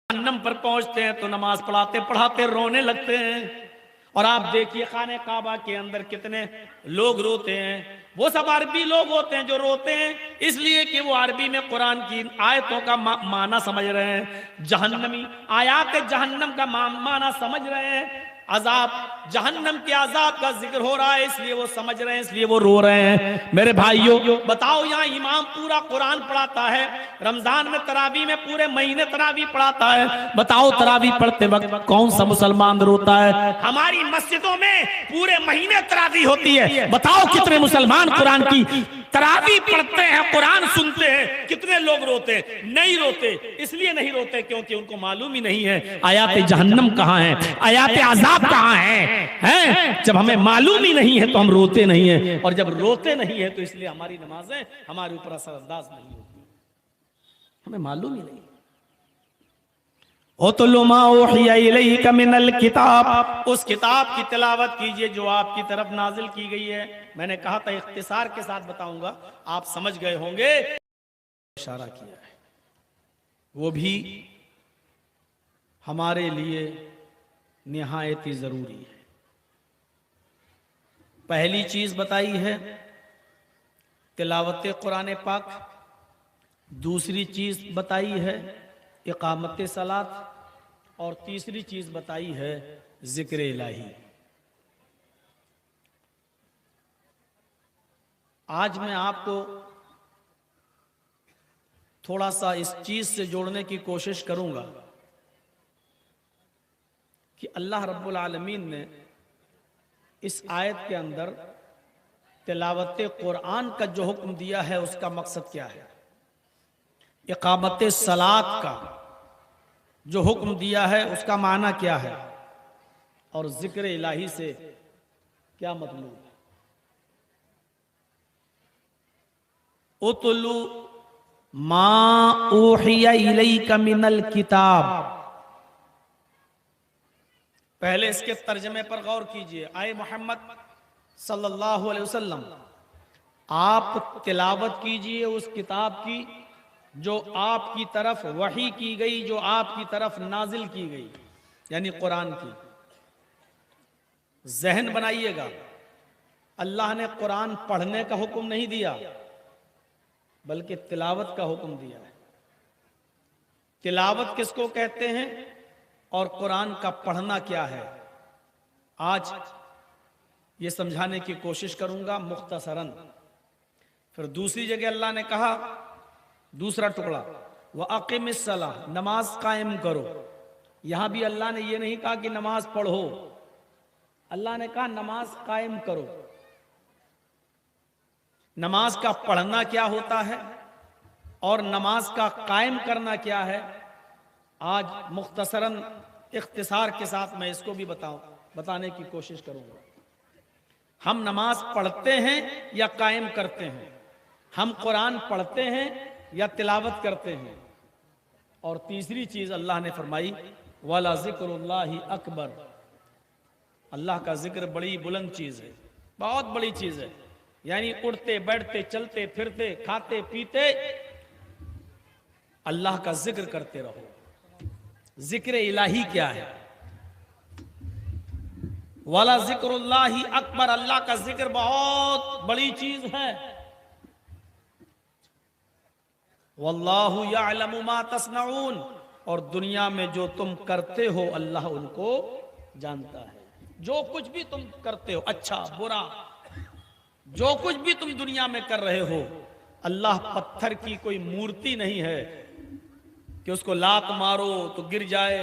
जहन्नम पर पहुंचते हैं तो नमाज पढ़ाते पढ़ाते रोने लगते हैं। और आप देखिए खाने काबा के अंदर कितने लोग रोते हैं। वो सब अरबी लोग होते हैं जो रोते हैं इसलिए कि वो अरबी में कुरान की आयतों का माना समझ रहे हैं। जहन्नमी आयात जहन्नम का माना समझ रहे हैं। अजाब जहन्नम के अजाब का जिक्र हो रहा है इसलिए वो समझ रहे हैं, इसलिए वो रो रहे हैं। मेरे भाइयों बताओ, यहाँ इमाम पूरा कुरान पढ़ाता है, रमजान में तरावी में पूरे महीने तरावी पढ़ाता है। बताओ तरावी पढ़ते वक्त कौन सा मुसलमान रोता है? हमारी मस्जिदों में पूरे महीने तरावी होती है। बताओ कितने मुसलमान कुरान की तरावी पढ़ते हैं, कुरान सुनते हैं, कितने लोग रोते हैं? नहीं रोते। इसलिए नहीं रोते क्योंकि उनको मालूम ही नहीं है आयात जहन्नम कहाँ है, आयात अजाब कहाँ है? जब हमें मालूम ही नहीं है तो हम रोते नहीं है, और जब रोते नहीं है तो इसलिए हमारी नमाजें हमारे ऊपर असरअंदाज नहीं होती, हमें मालूम ही नहीं। मिनल किताब, उस किताब की तिलावत कीजिए जो आपकी तरफ नाजिल की गई है। मैंने कहा था इख्तिसार के साथ बताऊंगा, आप समझ गए होंगे। इशारा किया है वो भी हमारे लिए निहायत ही जरूरी है। पहली चीज बताई है तिलावत कुरान पाक, दूसरी चीज बताई है इकामत सलात, और तीसरी चीज बताई है जिक्र इलाही। आज मैं आपको थोड़ा सा इस चीज से जोड़ने की कोशिश करूंगा कि अल्लाह रब्बुल आलमीन ने इस आयत के अंदर तिलावत कुरान का जो हुक्म दिया है उसका मकसद क्या है, इकामत सलात का जो हुक्म दिया है उसका माना क्या है, और जिक्र इलाही से क्या मतलब है। उतलु मा ऊहिया इलैका मिनल किताब, पहले इसके तर्जमे पर गौर कीजिए। आए मोहम्मद सल्लल्लाहु अलैहि वसल्लम, आप तिलावत कीजिए उस किताब की जो आपकी तरफ वही की गई, जो आपकी तरफ नाजिल की गई, यानी कुरान की। जहन बनाइएगा, अल्लाह ने कुरान पढ़ने का हुक्म नहीं दिया बल्कि तिलावत का हुक्म दिया है। तिलावत किसको कहते हैं और कुरान का पढ़ना क्या है, आज ये समझाने की कोशिश करूंगा मुख्तसरन। फिर दूसरी जगह अल्लाह ने कहा, दूसरा टुकड़ा, व अक़िमिस सला, नमाज कायम करो। यहां भी अल्लाह ने यह नहीं कहा कि नमाज पढ़ो, अल्लाह ने कहा नमाज कायम करो। नमाज का पढ़ना क्या होता है और नमाज का कायम करना क्या है, आज मुख्तसरन इख्तिसार के साथ मैं इसको भी बताने की कोशिश करूंगा। हम नमाज पढ़ते हैं या कायम करते हैं, हम कुरान पढ़ते हैं या तिलावत करते हैं। और तीसरी चीज अल्लाह ने फरमाई वाला ज़िक्रुल्लाहि अकबर, अल्लाह का जिक्र बड़ी बुलंद चीज है, बहुत बड़ी चीज है। यानी उठते बैठते चलते फिरते खाते पीते अल्लाह का जिक्र करते रहो। जिक्र इलाही क्या है? वाला ज़िक्रुल्लाहि अकबर, अल्लाह का जिक्र बहुत बड़ी चीज है। वल्लाहु यअलमु मा तस्नऊन, और दुनिया में जो तुम करते हो अल्लाह उनको जानता है। जो कुछ भी तुम करते हो, अच्छा बुरा, जो कुछ भी तुम दुनिया में कर रहे हो, अल्लाह पत्थर की कोई मूर्ति नहीं है कि उसको लात मारो तो गिर जाए,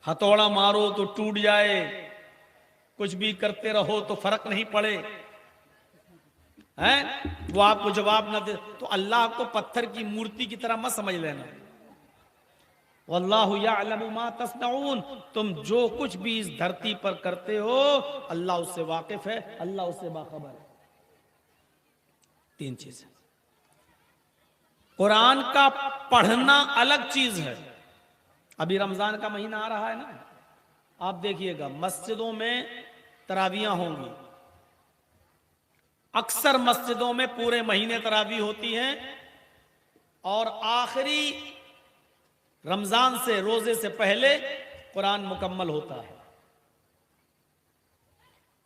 हथौड़ा मारो तो टूट जाए, कुछ भी करते रहो तो फर्क नहीं पड़े, हैं वो आपको जवाब ना दे। तो अल्लाह को पत्थर की मूर्ति की तरह मत समझ लेना। वल्लाहु यअलमु मा तस्नऊन, तुम जो कुछ भी इस धरती पर करते हो अल्लाह उससे वाकिफ है, अल्लाह उससे बाखबर है। तीन चीज, कुरान का पढ़ना अलग चीज है। अभी रमजान का महीना आ रहा है ना, आप देखिएगा मस्जिदों में तरावियां होंगी, अक्सर मस्जिदों में पूरे महीने तरावी होती हैं, और आखिरी रमजान से, रोजे से पहले कुरान मुकम्मल होता है।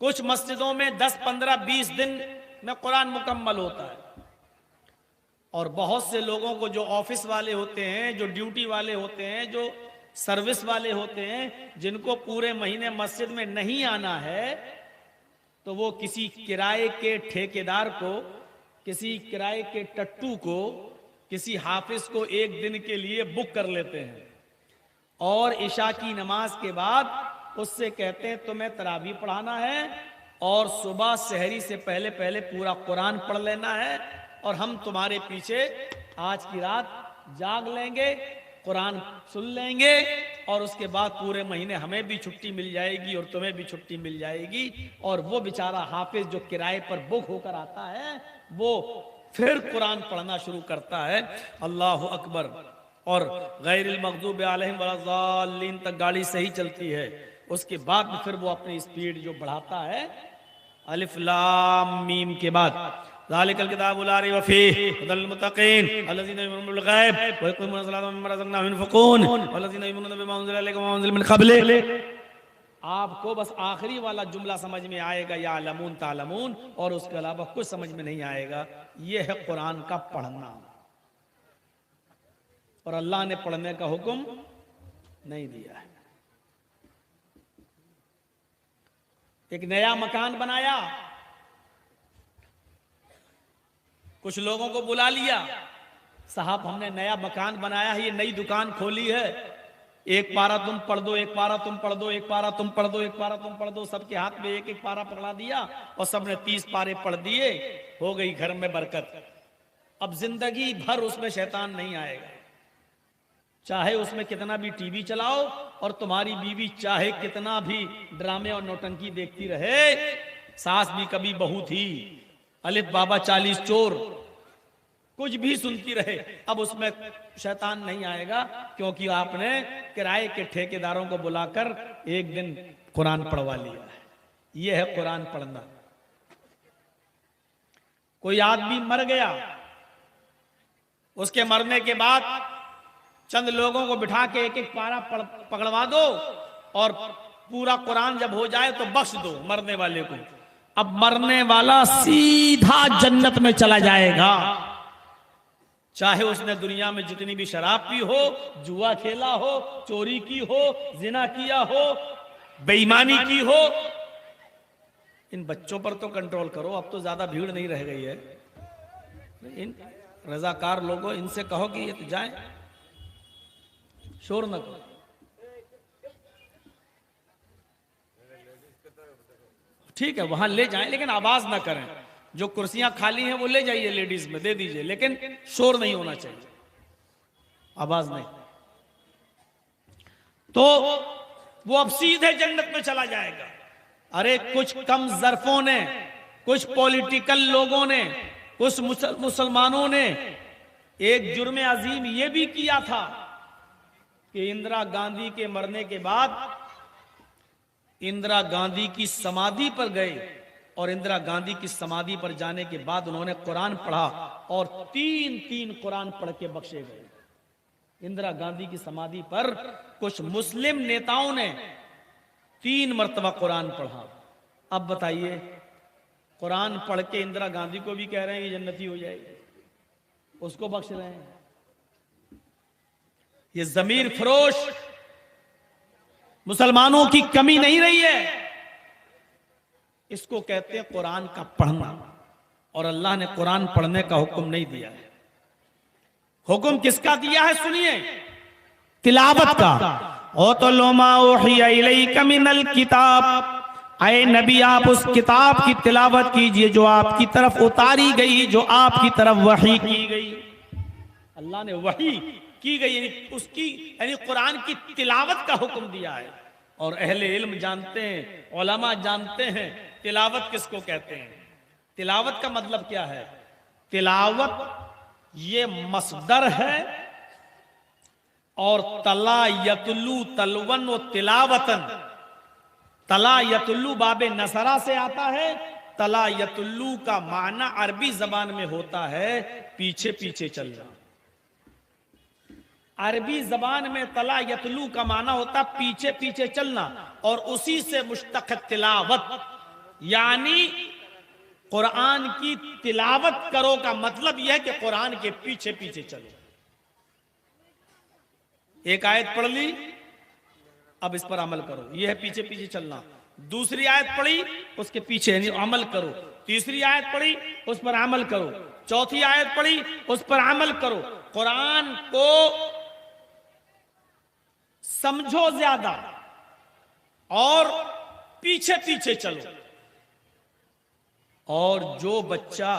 कुछ मस्जिदों में 10, 15, 20 दिन में कुरान मुकम्मल होता है। और बहुत से लोगों को, जो ऑफिस वाले होते हैं, जो ड्यूटी वाले होते हैं, जो सर्विस वाले होते हैं, जिनको पूरे महीने मस्जिद में नहीं आना है, तो वो किसी किराए के ठेकेदार को, किसी किराए के टट्टू को, किसी हाफिज को एक दिन के लिए बुक कर लेते हैं और इशा की नमाज के बाद उससे कहते हैं तुम्हें तरावी पढ़ाना है और सुबह सहरी से पहले पहले पूरा कुरान पढ़ लेना है और हम तुम्हारे पीछे आज की रात जाग लेंगे, कुरान सुन लेंगे और उसके बाद पूरे महीने हमें भी छुट्टी मिल जाएगी और तुम्हें भी छुट्टी मिल जाएगी। और वो बेचारा हाफिज जो किराए पर बुक होकर आता है, वो फिर कुरान पढ़ना शुरू करता है। अल्लाह अकबर। और गैरिल मग़दूबि अलैहिम वलद्दाल्लीन तक गाड़ी सही चलती है। उसके बाद में फिर वो अपनी स्पीड जो बढ़ाता है, अलिफ लाम मीम के बाद ज़ालिकल किताबु ला रैब फ़ीहि हुदल लिल-मुत्तक़ीन अल्लज़ीना युमिनूना बिल ग़ैब व युक़ीमूना स-सलाता व मिम्मा रज़क़नाहुम युनफ़िक़ून वल्लज़ीना युमिनूना बिमा उन्ज़िला इलैका व मा उन्ज़िला मिन क़ब्लिक। आपको बस आखिरी वाला जुमला समझ में आएगा, या अलमून तालमून, और उसके अलावा कुछ समझ में नहीं आएगा। यह है कुरान का पढ़ना। और अल्लाह ने पढ़ने का हुक्म नहीं दिया है। एक नया मकान बनाया, कुछ लोगों को बुला लिया, साहब हमने नया मकान बनाया है, ये नई दुकान खोली है, एक पारा तुम पढ़ दो, एक पारा तुम पढ़ दो, एक पारा तुम पढ़ दो, एक पारा तुम पढ़ दो। सबके हाथ में एक एक पारा पकड़ा दिया और सबने 30 पारे पढ़ दिए। हो गई घर में बरकत। अब जिंदगी भर उसमें शैतान नहीं आएगा। चाहे उसमें कितना भी टीवी चलाओ और तुम्हारी बीवी चाहे कितना भी ड्रामे और नौटंकी देखती रहे, सास भी कभी बहू थी, अलिफ बाबा 40 चोर, कुछ भी सुनती रहे, अब उसमें शैतान नहीं आएगा, क्योंकि आपने किराए के ठेकेदारों को बुलाकर एक दिन कुरान पढ़वा लिया है। यह है कुरान पढ़ना। कोई आदमी मर गया, उसके मरने के बाद चंद लोगों को बिठा के एक एक पारा पकड़वा दो और पूरा कुरान जब हो जाए तो बख्श दो मरने वाले को। अब मरने वाला सीधा जन्नत में चला जाएगा, चाहे उसने दुनिया में जितनी भी शराब पी हो, जुआ खेला हो, चोरी की हो, जिना किया हो, बेईमानी की हो। इन बच्चों पर तो कंट्रोल करो, अब तो ज्यादा भीड़ नहीं रह गई है। इन रजाकार लोगों, इनसे कहो कि ये तो जाए, शोर न करो। ठीक है, वहां ले जाएं, लेकिन आवाज ना करें। जो कुर्सियां खाली हैं वो ले जाइए, लेडीज में दे दीजिए, लेकिन शोर नहीं होना चाहिए, आवाज नहीं। तो वो अब सीधे जन्नत में चला जाएगा। अरे कुछ कम ज़र्फों ने, कुछ पॉलिटिकल लोगों ने, कुछ मुसलमानों ने एक जुर्म अजीम ये भी किया था कि इंदिरा गांधी के मरने के बाद इंदिरा गांधी की समाधि पर गए और इंदिरा गांधी की समाधि पर जाने के बाद उन्होंने कुरान पढ़ा और 3 कुरान पढ़ के बख्शे गए। इंदिरा गांधी की समाधि पर कुछ मुस्लिम नेताओं ने 3 मर्तबा कुरान पढ़ा। अब बताइए, कुरान पढ़ के इंदिरा गांधी को भी कह रहे हैं कि जन्नती हो जाएगी, उसको बख्श रहे हैं। ये जमीर फरोश मुसलमानों की कमी नहीं रही है, इसको कहते हैं कुरान का पढ़ना। और अल्लाह ने कुरान पढ़ने का हुक्म नहीं दिया है। हुक्म किसका दिया है सुनिए, तिलावत का। ओ तो लोमा उहिया इलैका मिनल किताब, आए नबी आप उस किताब की तिलावत कीजिए जो आपकी तरफ उतारी गई, जो आपकी तरफ वही की गई। अल्लाह ने वही की गई यानी उसकी, यानी कुरान की तिलावत का हुक्म दिया है। और अहले इल्म जानते हैं, उलमा जानते हैं तिलावत किसको कहते हैं। तिलावत का मतलब क्या है? तिलावत ये मसदर है और तला यतलू तलवन व तिलावतन, तला यतुल्लू बाबे नसरा से आता है। तला यतुल्लू का माना अरबी जबान में होता है पीछे पीछे चलना। अरबी जबान में तला यतलू का माना होता पीछे पीछे चलना, और उसी से मुश्तक तिलावत, यानी कुरान की तिलावत करो का मतलब यह है कि कुरान के पीछे पीछे चलो। एक आयत पढ़ ली, अब इस पर अमल करो, यह है पीछे पीछे चलना। दूसरी आयत पढ़ी, उसके पीछे अमल करो। तीसरी आयत पढ़ी, उस पर अमल करो। चौथी आयत पढ़ी, उस पर अमल करो। कुरान को समझो ज्यादा और पीछे पीछे चलो। और जो बच्चा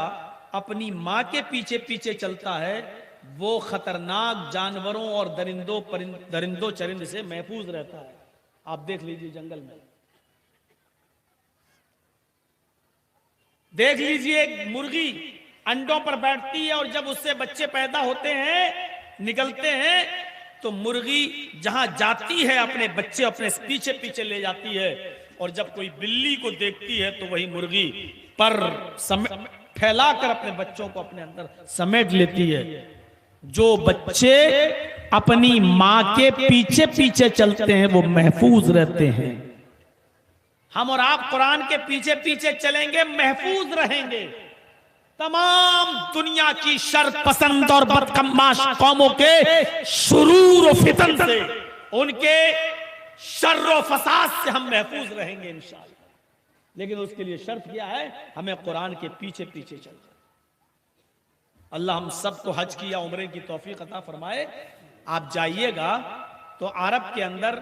अपनी मां के पीछे पीछे चलता है वो खतरनाक जानवरों और दरिंदों चरिंद से महफूज रहता है। आप देख लीजिए जंगल में, देख लीजिए मुर्गी अंडों पर बैठती है और जब उससे बच्चे पैदा होते हैं, निकलते हैं, तो मुर्गी जहां जाती है अपने बच्चे अपने पीछे पीछे ले जाती है, और जब कोई बिल्ली को देखती है तो वही मुर्गी पर फैलाकर अपने बच्चों को अपने अंदर समेट लेती है। जो बच्चे अपनी मां के पीछे पीछे चलते हैं वो महफूज रहते हैं। हम और आप कुरान के पीछे पीछे चलेंगे, महफूज रहेंगे तमाम दुनिया की शर पसंद और बदकमाश कौमों के शुरूर और फितन से, उनके शर्र फसाद से हम महफूज रहेंगे इंशाअल्लाह। लेकिन उसके लिए शर्त क्या है? हमें कुरान के पीछे पीछे चलना। अल्लाह हम सबको हज की या उम्रे की तौफीक अता फरमाए। आप जाइएगा तो अरब के अंदर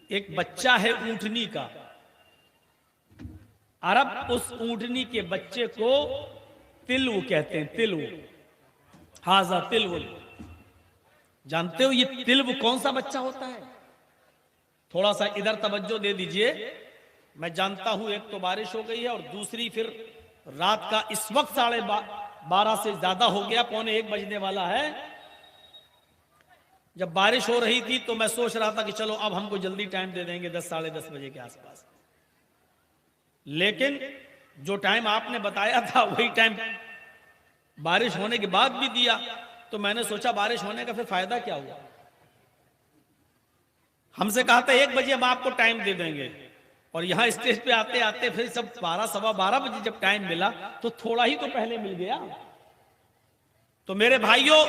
एक बच्चा है ऊंटनी का। अरब उस ऊंटनी के बच्चे को तिलव कहते हैं। तिलव, हाजा तिलव। जानते हो ये तिलव कौन सा बच्चा होता है? थोड़ा सा इधर तवज्जो दे दीजिए। मैं जानता हूं एक तो बारिश हो गई है और दूसरी फिर रात का इस वक्त 12:30 से ज्यादा हो गया, 1:45 बजने वाला है। जब बारिश हो रही थी तो मैं सोच रहा था कि चलो अब हमको जल्दी टाइम दे देंगे 10 साढ़े 10 बजे के आसपास, लेकिन जो टाइम आपने बताया था वही टाइम बारिश होने के बाद भी दिया। तो मैंने सोचा बारिश होने का फिर फायदा क्या हुआ। हमसे कहा था 1 बजे हम आपको टाइम दे देंगे, और यहां स्टेज पे आते आते फिर सब 12 सवा 12 बजे जब टाइम मिला तो थोड़ा ही तो पहले मिल गया। तो मेरे भाइयों,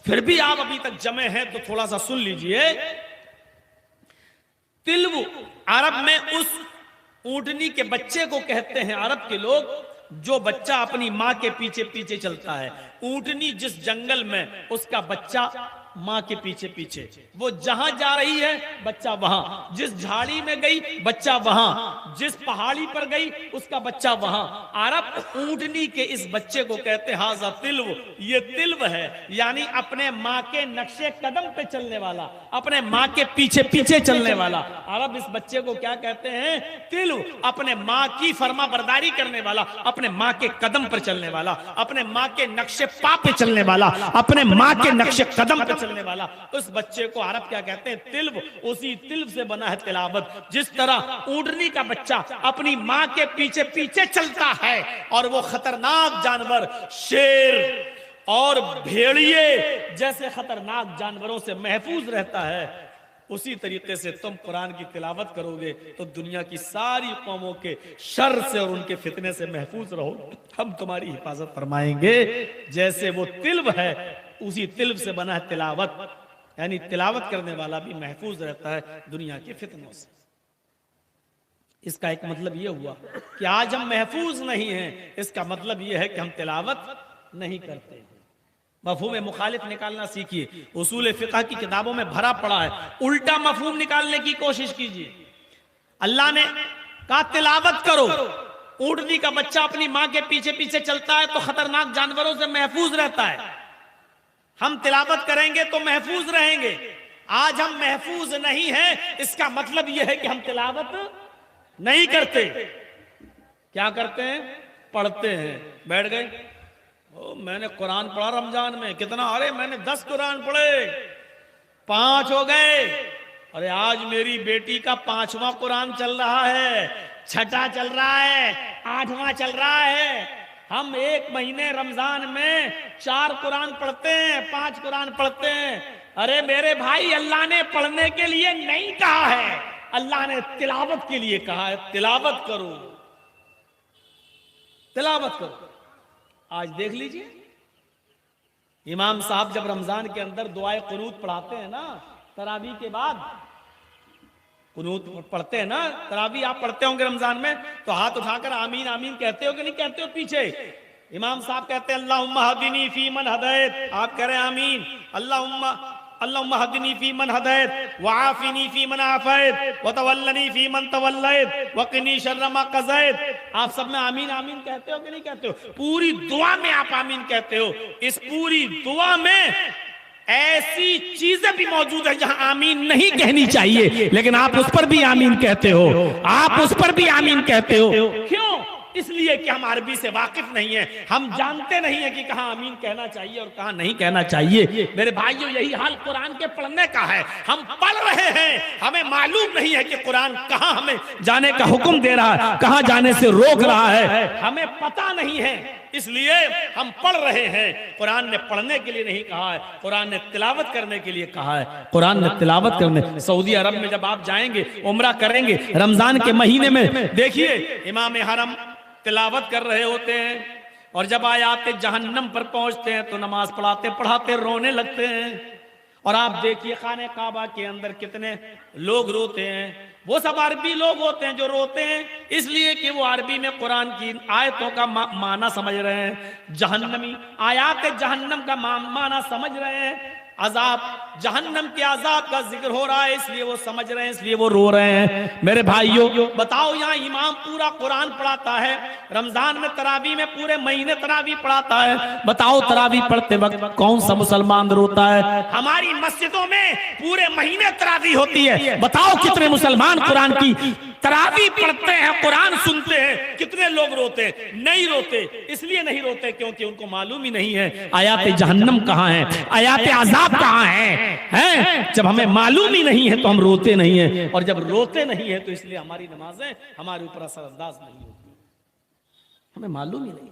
फिर भी आप अभी तक जमे हैं तो थोड़ा सा सुन लीजिए। तिलव अरब में उस ऊंटनी के बच्चे को कहते हैं अरब के लोग, जो बच्चा अपनी मां के पीछे पीछे चलता है। ऊंटनी जिस जंगल में, उसका बच्चा मां के पीछे पीछे, वो जहां जा रही है बच्चा वहां, जिस झाड़ी में गई बच्चा वहां, जिस पहाड़ी पर गई उसका बच्चा वहां। अरब ऊंटनी के इस बच्चे को कहते हैं हाजा तिलव। ये तिलव है, यानी अपने मां के नक्शे कदम पे चलने वाला, अपने मां के पीछे पीछे चलने वाला। अरब इस बच्चे को क्या कहते हैं? तिलव। अपने मां की फर्मा बरदारी करने वाला, अपने मां के कदम पर चलने वाला, अपने मां के नक्शे पा पे चलने वाला, अपने मां के नक्शे कदम पे चलने वाला। उस बच्चे को अरब क्या कहते हैं? तिलव। उसी तिलव से बना है तिलावत। जिस तरह ऊंटनी का बच्चा अपनी मां के पीछे पीछे चलता है और वो खतरनाक जानवर शेर और भेड़िए जैसे खतरनाक जानवरों से महफूज रहता है, उसी तरीके से तुम कुरान की तिलावत करोगे तो दुनिया की सारी कौमों के शर से और उनके फितने से महफूज रहो। हम तुम्हारी हिफाजत फरमाएंगे। जैसे वो तिलव है, उसी तिलव से बना है तिलावत, यानी तिलावत करने वाला भी महफूज रहता है दुनिया के फितनों से। इसका एक मतलब यह हुआ कि आज हम महफूज नहीं हैं, इसका मतलब यह है कि हम तिलावत नहीं करते। मफहूम मुखालिफ निकालना सीखिए। उसूल फिक़ह की किताबों में भरा पड़ा है, उल्टा मफहूम निकालने की कोशिश कीजिए। अल्लाह ने कहा तिलावत करो। ऊंटनी का बच्चा अपनी मां के पीछे पीछे चलता है तो खतरनाक जानवरों से महफूज रहता है। हम तिलावत करेंगे तो महफूज रहेंगे। आज हम महफूज नहीं हैं, इसका मतलब यह है कि हम तिलावत नहीं करते। क्या करते हैं? पढ़ते हैं। बैठ गए, मैंने कुरान पढ़ा रमजान में, कितना? अरे मैंने 10 कुरान पढ़े, 5 हो गए। अरे आज मेरी बेटी का 5वां कुरान चल रहा है, 6ठा चल रहा है, 8वां चल रहा है। हम एक महीने रमजान में 4 कुरान पढ़ते हैं, 5 कुरान पढ़ते हैं। अरे मेरे भाई, अल्लाह ने पढ़ने के लिए नहीं कहा है, अल्लाह ने तिलावत के लिए कहा है। तिलावत करो, तिलावत करो। आज देख लीजिए, इमाम साहब जब रमजान के अंदर दुआए कुनूत पढ़ाते हैं ना, तरावी के बाद कुनूत पढ़ते हैं ना, तरावी आप पढ़ते होंगे रमजान में, तो हाथ उठाकर आमीन आमीन कहते हो कि नहीं कहते हो? पीछे इमाम साहब कहते हैं अल्लाहुम्मा हदीनी फी मन हदैत, आप कह रहे हैं आमीन। अल्लाहुम्मा हदीनी फी मन हदैत व आफिनी फी मन आफैत व तवल्लनी फी मन तवल्लैत व क़िनी शर्र मा क़ज़ैत। आप सब में आमीन आमीन कहते हो कि नहीं कहते हो? पूरी दुआ में आप आमीन कहते हो। इस पूरी दुआ में ऐसी चीजें भी मौजूद है जहां आमीन नहीं कहनी चाहिए, लेकिन आप उस पर भी आमीन कहते हो, आप उस पर भी आमीन कहते हो। क्यों? इसलिए कि हम अरबी से वाकिफ नहीं है, हम जानते नहीं है कि कहां आमीन कहना चाहिए और कहां नहीं कहना चाहिए। मेरे भाइयों, यही हाल कुरान के पढ़ने का है। हम पढ़ रहे हैं, हमें मालूम नहीं है कि कुरान कहां हमें जाने का हुक्म दे रहा है, कहां जाने से रोक रहा है, हमें पता नहीं है, इसलिए हम पढ़ रहे हैं। कुरान ने पढ़ने के लिए नहीं कहा है, कुरान ने तिलावत करने के लिए कहा है। कुरान ने तिलावत करने, सऊदी अरब में जब आप जाएंगे, उम्रा करेंगे रमजान के महीने में, देखिए इमाम हरम तिलावत कर रहे होते हैं, और जब आयाते जहन्नम पर पहुंचते हैं तो नमाज पढ़ाते पढ़ाते रोने लगते हैं। और आप देखिए खाने काबा के अंदर कितने लोग रोते हैं। वो सब अरबी लोग होते हैं जो रोते हैं, इसलिए कि वो अरबी में कुरान की आयतों का माना समझ रहे हैं। जहन्नमी आयात जहन्नम का माना समझ रहे हैं। अजाब, जहन्नम के अजाब का जिक्र हो रहा है, इसलिए वो समझ रहे हैं, इसलिए वो रो रहे हैं। मेरे भाइयों, बताओ, यहाँ इमाम पूरा कुरान पढ़ाता है, रमजान में तरावी में पूरे महीने तरावी पढ़ाता है। बताओ, तरावी पढ़ते वक्त कौन सा मुसलमान रोता है? हमारी मस्जिदों में पूरे महीने तरावी होती है, बताओ कितने मुसलमान कुरान की तरावी पढ़ते हैं, कुरान सुनते हैं, कितने लोग रोते हैं? नहीं रोते। इसलिए नहीं रोते क्योंकि उनको मालूम ही नहीं है आयात जहन्नम कहाँ है, आयात अजाब कहाँ है? जब हमें मालूम ही नहीं है तो हम रोते नहीं है, और जब रोते नहीं है तो इसलिए हमारी नमाजें हमारे ऊपर असरअंदाज नहीं होती, हमें मालूम ही नहीं।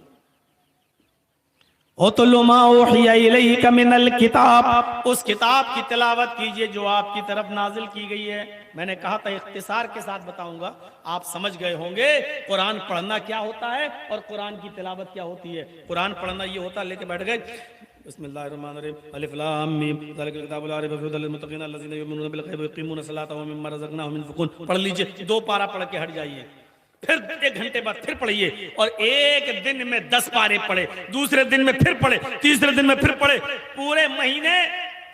मिनल किताब, उस किताब की तिलावत कीजिए जो आपकी तरफ नाजिल की गई है। मैंने कहा था इख्तिसार के साथ बताऊंगा, आप समझ गए होंगे कुरान पढ़ना क्या होता है और कुरान की तिलावत क्या होती है। कुरान पढ़ना ये होता है, लेके बैठ गए बिस्मिल्लाहिर्रहमानिर्रहीम, अलिफ लाम मीम, ज़ालिकल किताबु ला रैब फीहि हुदल लिल-मुत्तक़ीन अल्लज़ीना युमिनूना बिल ग़ैबि व युक़ीमूना सलाता व मिम्मा रज़क़नाहुम युनफ़िक़ून। पढ़ लीजिए, 2 पारा पढ़ के हट जाइए, फिर 1 घंटे बाद फिर पढ़िए, और एक दिन में 10 पारे पढ़े, दूसरे दिन में फिर पढ़े, तीसरे दिन में फिर पढ़े। पूरे महीने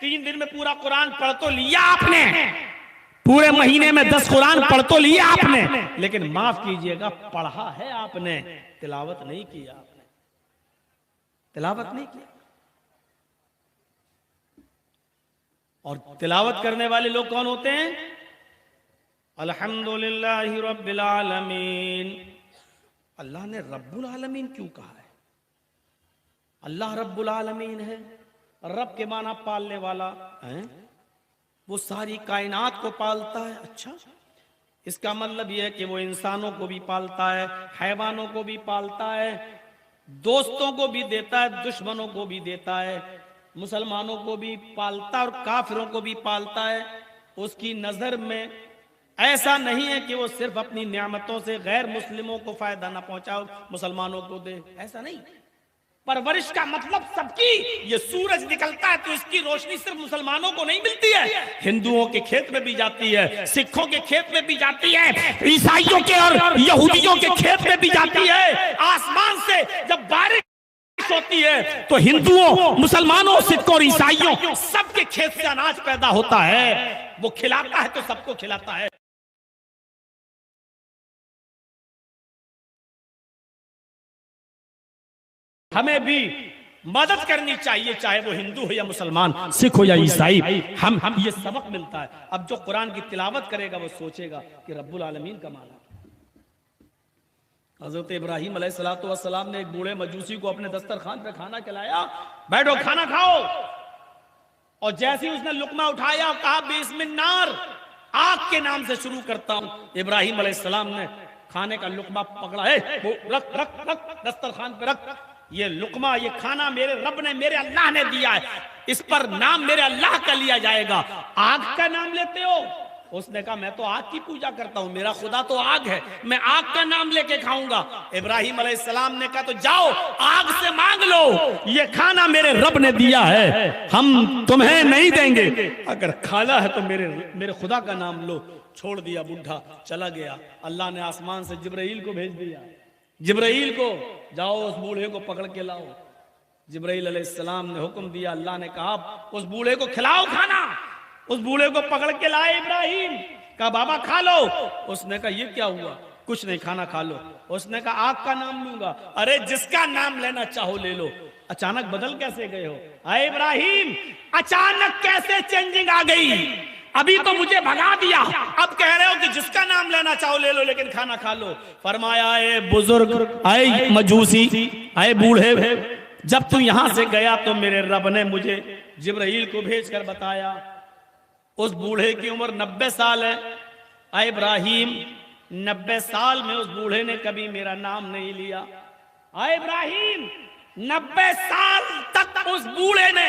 3 दिन में पूरा कुरान पढ़ तो लिया आपने, पूरे महीने में 10 कुरान पढ़ तो लिया आपने, लेकिन माफ कीजिएगा, पढ़ा है आपने, तिलावत नहीं किया आपने, तिलावत नहीं किया। और तिलावत करने वाले लोग कौन होते हैं? अल्हम्दुलिल्लाहि रब्बिल आलमीन। अल्लाह ने रब्बुल आलमीन क्यों कहा है? अल्लाह रब्बुल आलमीन है, रब के माना पालने वाला है, वो सारी कायनात को पालता है। अच्छा, इसका मतलब यह है कि वो इंसानों को भी पालता है, हैवानों को भी पालता है, दोस्तों को भी देता है, दुश्मनों को भी देता है, मुसलमानों को भी पालता और काफिरों को भी पालता है। उसकी नजर में ऐसा नहीं है कि वो सिर्फ अपनी नियामतों से गैर मुस्लिमों को फायदा ना पहुंचाओ, मुसलमानों को दे, ऐसा नहीं। परवरिश का मतलब सबकी। ये सूरज निकलता है तो इसकी रोशनी सिर्फ मुसलमानों को नहीं मिलती है, हिंदुओं के खेत में भी जाती है, सिखों के खेत में भी जाती है, ईसाइयों के और यहूदियों के खेत में भी जाती है। आसमान से जब बारिश होती है तो हिंदुओं, मुसलमानों, सिखों और ईसाइयों सबके खेत से अनाज पैदा होता है। वो खिलाता है तो सबको खिलाता है। हमें भी मदद करनी चाहिए, चाहे वो हिंदू हो या मुसलमान, सिख हो या ईसाई, हम ये सबक मिलता है। अब जो कुरान की तिलावत करेगा वो सोचेगा कि रब्बुल आलमीन का माना। हजरत इब्राहीम अलैहिस्सलातु वस्सलाम ने एक बूढ़े मजूसी को अपने दस्तरखान पे खाना खिलाया, बैठो खाना खाओ, और जैसे ही उसने लुकमा उठाया कहा बिस्मिल्लाह, आग के नाम से शुरू करता हूं। इब्राहीम अलैहिस्सलाम ने खाने का लुकमा पकड़ा है, वो रख रख रख दस्तरखान पे रख, ये लुकमा, ये खाना मेरे रब ने, मेरे अल्लाह ने दिया है, इस पर नाम मेरे अल्लाह का लिया जाएगा। आग का नाम लेते हो? उसने कहा मैं तो आग की पूजा करता हूं, मेरा खुदा तो आग है, मैं आग का नाम लेके खाऊंगा। इब्राहिम अलैहिस्सलाम ने कहा तो जाओ आग से मांग लो, ये खाना मेरे रब ने दिया है, हम तुम्हें नहीं देंगे, अगर खाना है तो मेरे खुदा का नाम लो। छोड़ दिया, बुढ़ा चला गया। अल्लाह ने आसमान से जिब्राइल को भेज दिया, जिब्राइल को, जाओ उस बूढ़े को पकड़ के लाओ। जिब्राइल अलैहिस्सलाम ने हुक्म दिया, अल्लाह ने कहा उस बूढ़े को खिलाओ खाना। उस बूढ़े को पकड़ के लाए इब्राहिम, कहा बाबा खा लो। उसने कहा ये क्या हुआ? कुछ नहीं, खाना खा लो। उसने कहा आग का नाम लूंगा। अरे जिसका नाम लेना चाहो ले लो। अचानक बदल कैसे गए हो? अरे इब्राहिम, अचानक कैसे चेंजिंग आ गई? अभी तो मुझे भगा दिया, अब कह रहे हो कि जिसका नाम लेना चाहो ले लो, लेकिन खाना खा लो। फरमाया आए बुजुर्ग, आए मजूसी, आए बूढ़े, जब तू यहां से गया तो मेरे रब ने मुझे जिब्राइल को भेजकर बताया उस बूढ़े की उम्र 90 साल है। आए इब्राहिम, 90 साल में उस बूढ़े ने कभी मेरा नाम नहीं लिया। आए इब्राहिम, 90 साल तक उस बूढ़े ने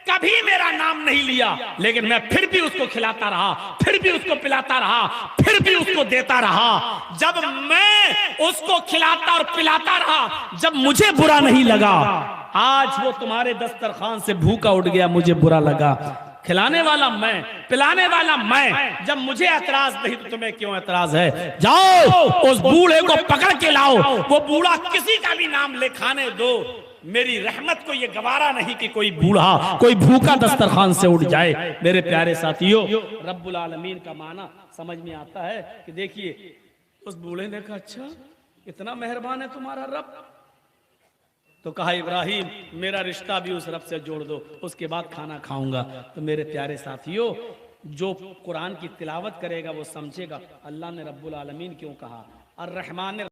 कभी मेरा नाम नहीं लिया, लेकिन मैं फिर भी उसको खिलाता रहा, फिर भी उसको पिलाता रहा, फिर भी उसको देता रहा। जब मैं उसको खिलाता और पिलाता रहा, जब मुझे बुरा नहीं लगा, आज वो तुम्हारे दस्तरखान से भूखा उठ गया, मुझे बुरा लगा। खिलाने वाला मैं, पिलाने वाला मैं, जब मुझे एतराज नहीं तो तुम्हें क्यों एतराज है? जाओ उस बूढ़े को पकड़ के लाओ, वो बूढ़ा किसी का भी नाम ले खाने दो। मेरी रहमत को ये गवारा नहीं कि कोई बूढ़ा, कोई भूखा दस्तरखान से उठ जाए। मेरे प्यारे साथियों, रब्बुल आलमीन का माना समझ में आता है कि देखिए उस बूढ़े ने कहा अच्छा इतना मेहरबान है तुम्हारा रब? तो कहा इब्राहिम मेरा रिश्ता भी उस रब से जोड़ दो, उसके बाद खाना खाऊंगा। तो मेरे प्यारे साथियों, जो कुरान की तिलावत करेगा वो समझेगा अल्लाह ने रब्बुल आलमीन क्यों कहा। अर्रहमान